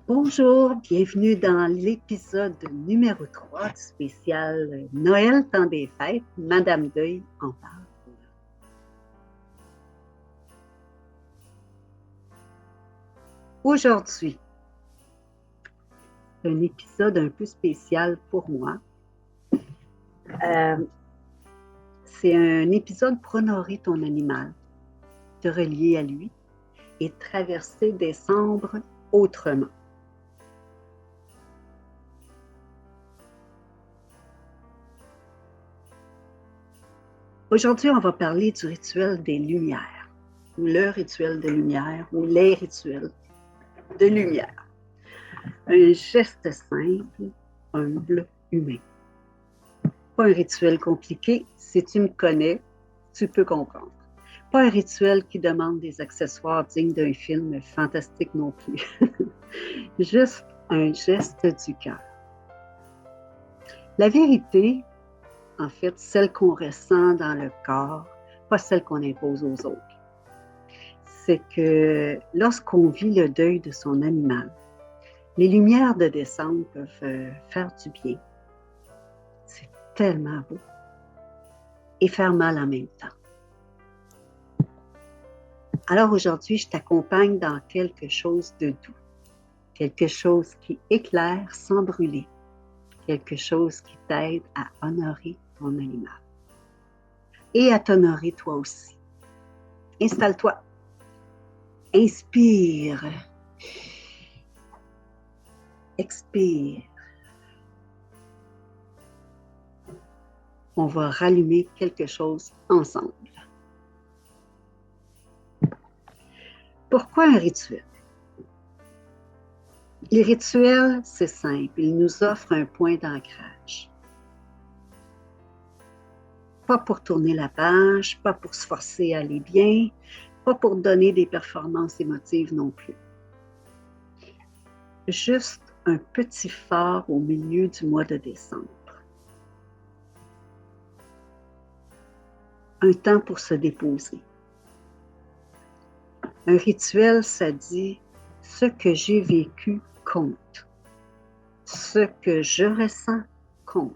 Bonjour, bienvenue dans l'épisode numéro 3 du spécial Noël, temps des fêtes. Madame Deuil en parle. Aujourd'hui, un épisode un peu spécial pour moi. C'est un épisode pour honorer ton animal, te relier à lui et traverser décembre autrement. Aujourd'hui, on va parler du rituel des lumières, ou le rituel de lumière, ou les rituels de lumière. Un geste simple, humble, humain. Pas un rituel compliqué. Si tu me connais, tu peux comprendre. Pas un rituel qui demande des accessoires dignes d'un film fantastique non plus. Juste un geste du cœur. La vérité, en fait, celle qu'on ressent dans le corps, pas celle qu'on impose aux autres, c'est que lorsqu'on vit le deuil de son animal, les lumières de décembre peuvent faire du bien. C'est tellement beau. Et faire mal en même temps. Alors aujourd'hui, je t'accompagne dans quelque chose de doux, quelque chose qui éclaire sans brûler, quelque chose qui t'aide à honorer ton animal et à t'honorer toi aussi. Installe-toi. Inspire. Expire. On va rallumer quelque chose ensemble. Pourquoi un rituel? Les rituels, c'est simple. Ils nous offrent un point d'ancrage. Pas pour tourner la page, pas pour se forcer à aller bien, pas pour donner des performances émotives non plus. Juste un petit phare au milieu du mois de décembre. Un temps pour se déposer. Un rituel, ça dit « ce que j'ai vécu compte. Ce que je ressens compte. »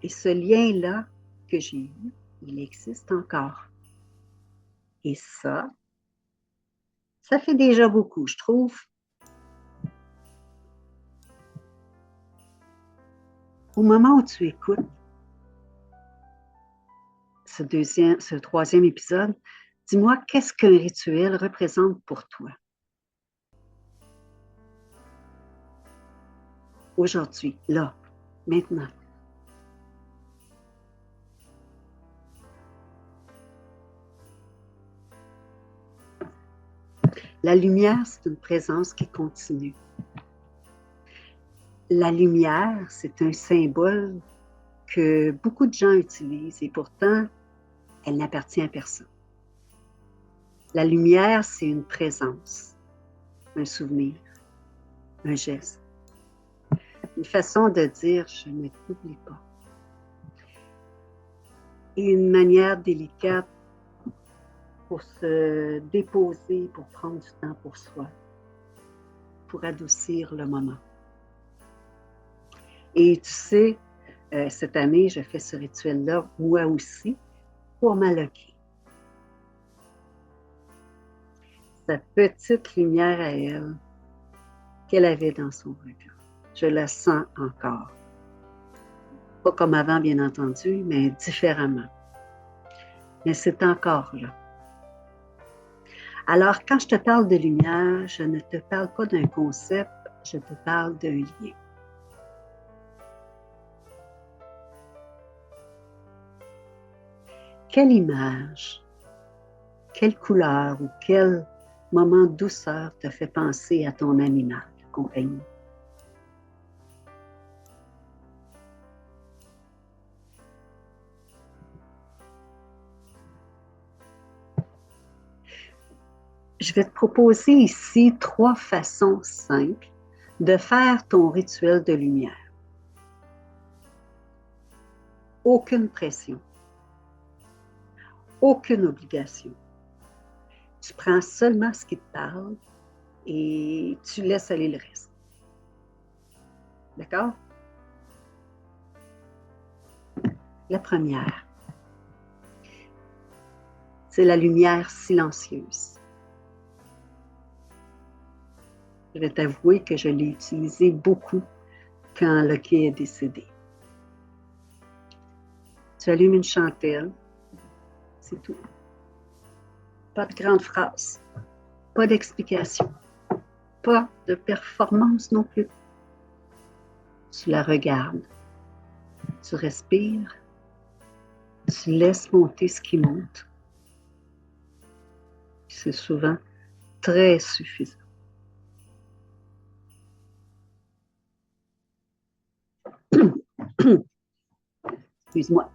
Et ce lien-là que j'ai eu, il existe encore. Et ça fait déjà beaucoup, je trouve. Au moment où tu écoutes ce troisième épisode, dis-moi qu'est-ce qu'un rituel représente pour toi? Aujourd'hui, là, maintenant. La lumière, c'est une présence qui continue. La lumière, c'est un symbole que beaucoup de gens utilisent et pourtant, elle n'appartient à personne. La lumière, c'est une présence, un souvenir, un geste, une façon de dire « je ne t'oublie pas ». Et une manière délicate pour se déposer, pour prendre du temps pour soi, pour adoucir le moment. Et tu sais, cette année, je fais ce rituel-là, moi aussi, pour m'alloquer. Sa petite lumière à elle, qu'elle avait dans son regard. Je la sens encore. Pas comme avant, bien entendu, mais différemment. Mais c'est encore là. Alors, quand je te parle de lumière, je ne te parle pas d'un concept, je te parle d'un lien. Quelle image, quelle couleur ou quel moment de douceur te fait penser à ton animal de compagnie? Je vais te proposer ici 3 façons simples de faire ton rituel de lumière. Aucune pression, aucune obligation. Tu prends seulement ce qui te parle et tu laisses aller le reste. D'accord? La première, c'est la lumière silencieuse. Je vais t'avouer que je l'ai utilisée beaucoup quand Lucky est décédé. Tu allumes une chandelle, c'est tout. Pas de grandes phrases, pas d'explication, pas de performance non plus. Tu la regardes, tu respires, tu laisses monter ce qui monte. C'est souvent très suffisant. Excuse-moi.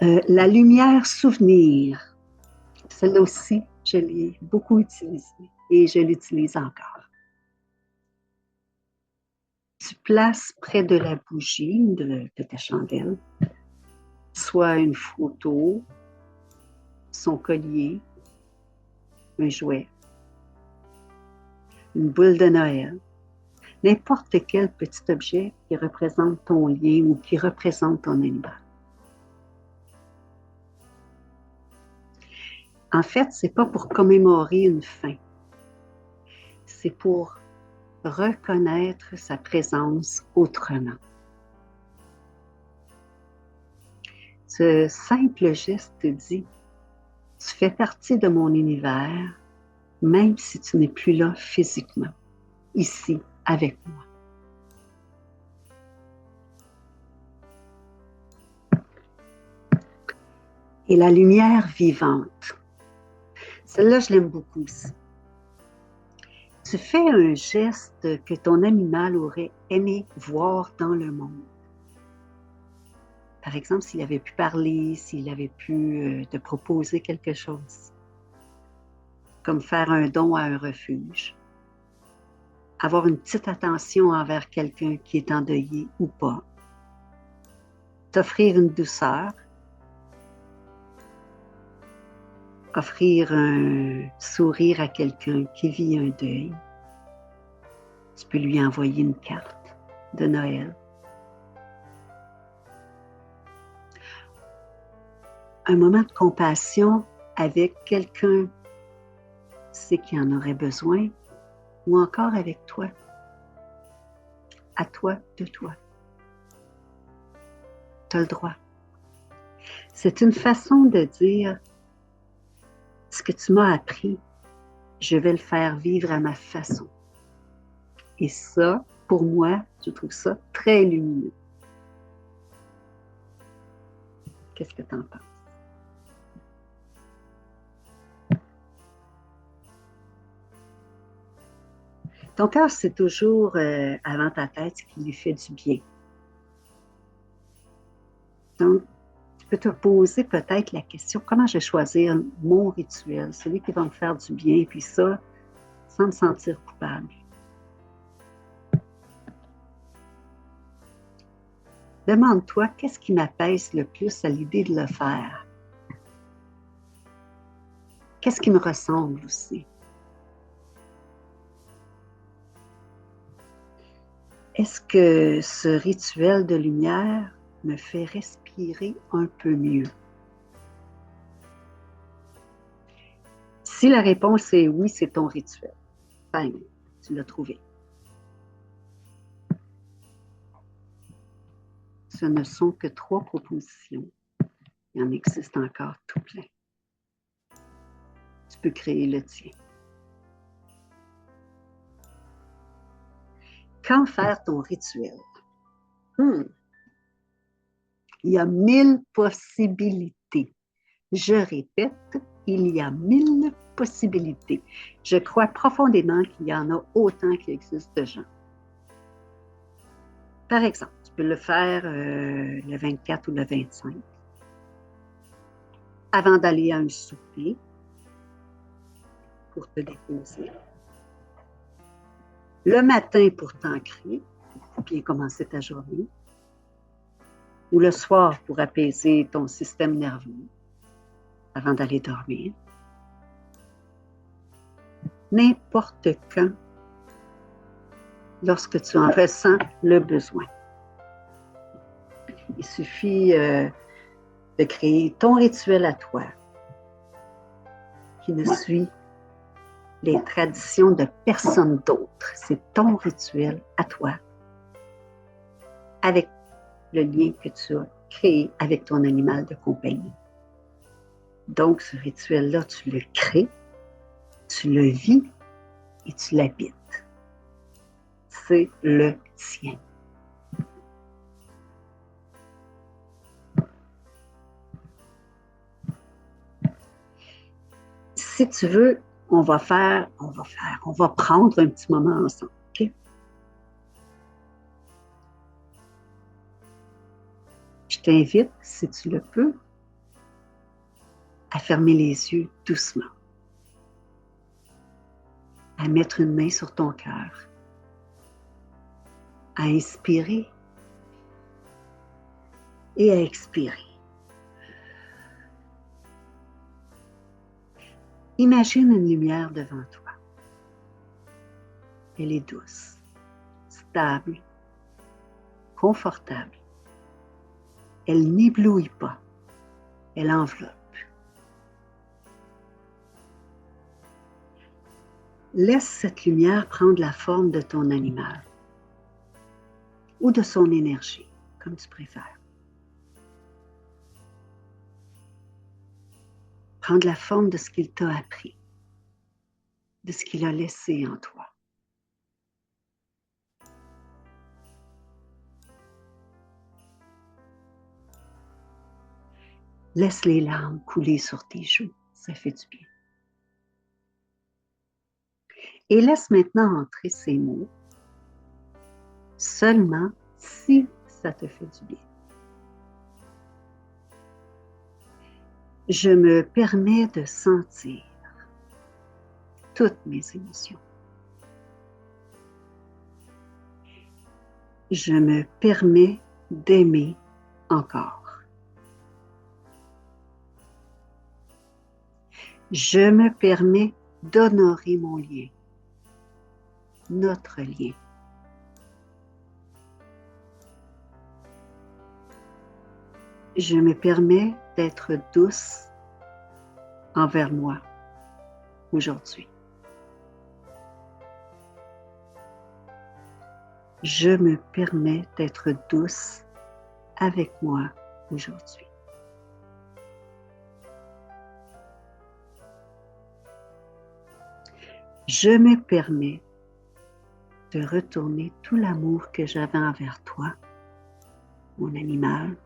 La lumière souvenir, celle-là aussi, je l'ai beaucoup utilisée et je l'utilise encore. Tu places près de la bougie de ta chandelle soit une photo, son collier, un jouet, une boule de Noël, n'importe quel petit objet qui représente ton lien ou qui représente ton animal. En fait, ce n'est pas pour commémorer une fin, c'est pour reconnaître sa présence autrement. Ce simple geste te dit, tu fais partie de mon univers, même si tu n'es plus là physiquement, ici avec moi. Et la lumière vivante, celle-là, je l'aime beaucoup aussi. Tu fais un geste que ton animal aurait aimé voir dans le monde. Par exemple, s'il avait pu parler, s'il avait pu te proposer quelque chose, comme faire un don à un refuge, avoir une petite attention envers quelqu'un qui est endeuillé ou pas, t'offrir une douceur, offrir un sourire à quelqu'un qui vit un deuil. Tu peux lui envoyer une carte de Noël. Un moment de compassion avec quelqu'un, tu sais qui en aurait besoin, ou encore avec toi, à toi, de toi. Tu as le droit. C'est une façon de dire, ce que tu m'as appris, je vais le faire vivre à ma façon. Et ça, pour moi, je trouve ça très lumineux. Qu'est-ce que tu en penses? Ton cœur, c'est toujours avant ta tête ce qui lui fait du bien. Donc, tu peux te poser peut-être la question, comment je vais choisir mon rituel, celui qui va me faire du bien, puis ça, sans me sentir coupable. Demande-toi, qu'est-ce qui m'apaise le plus à l'idée de le faire? Qu'est-ce qui me ressemble aussi? Est-ce que ce rituel de lumière me fait respirer un peu mieux? Si la réponse est oui, c'est ton rituel. Bang, tu l'as trouvé. Ce ne sont que 3 propositions. Il en existe encore tout plein. Tu peux créer le tien. Quand faire ton rituel? Il y a 1000 possibilités. Je répète, il y a 1000 possibilités. Je crois profondément qu'il y en a autant qu'il existe de gens. Par exemple, tu peux le faire le 24 ou le 25, avant d'aller à un souper pour te déposer. Le matin pour t'ancrer, pour bien commencer ta journée. Ou le soir pour apaiser ton système nerveux avant d'aller dormir. n'importe quand lorsque tu en ressens le besoin. Il suffit de créer ton rituel à toi qui ne suit les traditions de personne d'autre. C'est ton rituel à toi avec le lien que tu as créé avec ton animal de compagnie. Donc, ce rituel-là, tu le crées, tu le vis et tu l'habites. C'est le tien. Si tu veux, on va prendre un petit moment ensemble, OK? Je t'invite, si tu le peux, à fermer les yeux doucement, à mettre une main sur ton cœur, à inspirer et à expirer. Imagine une lumière devant toi. Elle est douce, stable, confortable. Elle n'éblouit pas, elle enveloppe. Laisse cette lumière prendre la forme de ton animal ou de son énergie, comme tu préfères. Prendre la forme de ce qu'il t'a appris, de ce qu'il a laissé en toi. Laisse les larmes couler sur tes joues, ça fait du bien. Et laisse maintenant entrer ces mots, seulement si ça te fait du bien. Je me permets de sentir toutes mes émotions. Je me permets d'aimer encore. Je me permets d'honorer mon lien, notre lien. Je me permets d'être douce envers moi aujourd'hui. Je me permets d'être douce avec moi aujourd'hui. Je me permets de retourner tout l'amour que j'avais envers toi, mon animal,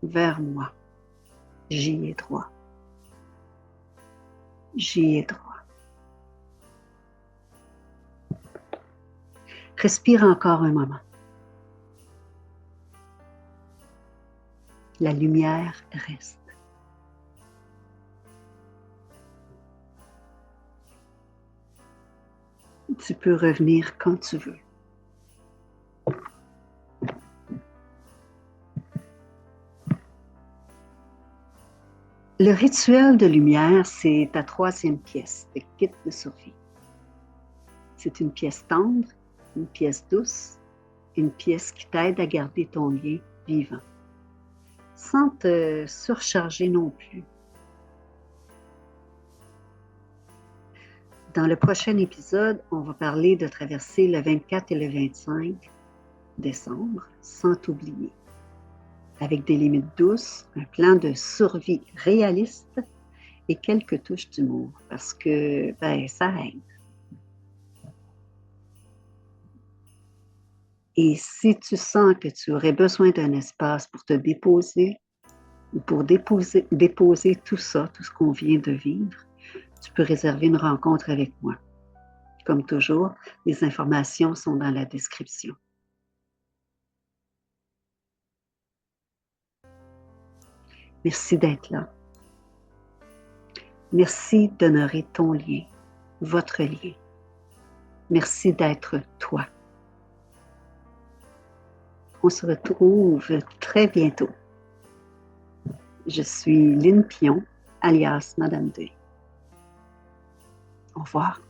vers moi. J'y ai droit. J'y ai droit. Respire encore un moment. La lumière reste. Tu peux revenir quand tu veux. Le rituel de lumière, c'est ta troisième pièce, le kit de survie. C'est une pièce tendre, une pièce douce, une pièce qui t'aide à garder ton lien vivant, sans te surcharger non plus. Dans le prochain épisode, on va parler de traverser le 24 et le 25 décembre sans t'oublier, avec des limites douces, un plan de survie réaliste et quelques touches d'humour, parce que ça aide. Et si tu sens que tu aurais besoin d'un espace pour te déposer, ou pour déposer tout ça, tout ce qu'on vient de vivre, tu peux réserver une rencontre avec moi. Comme toujours, les informations sont dans la description. Merci d'être là. Merci d'honorer ton lien, votre lien. Merci d'être toi. On se retrouve très bientôt. Je suis Lynn Pion, alias Madame Deuil. Au revoir.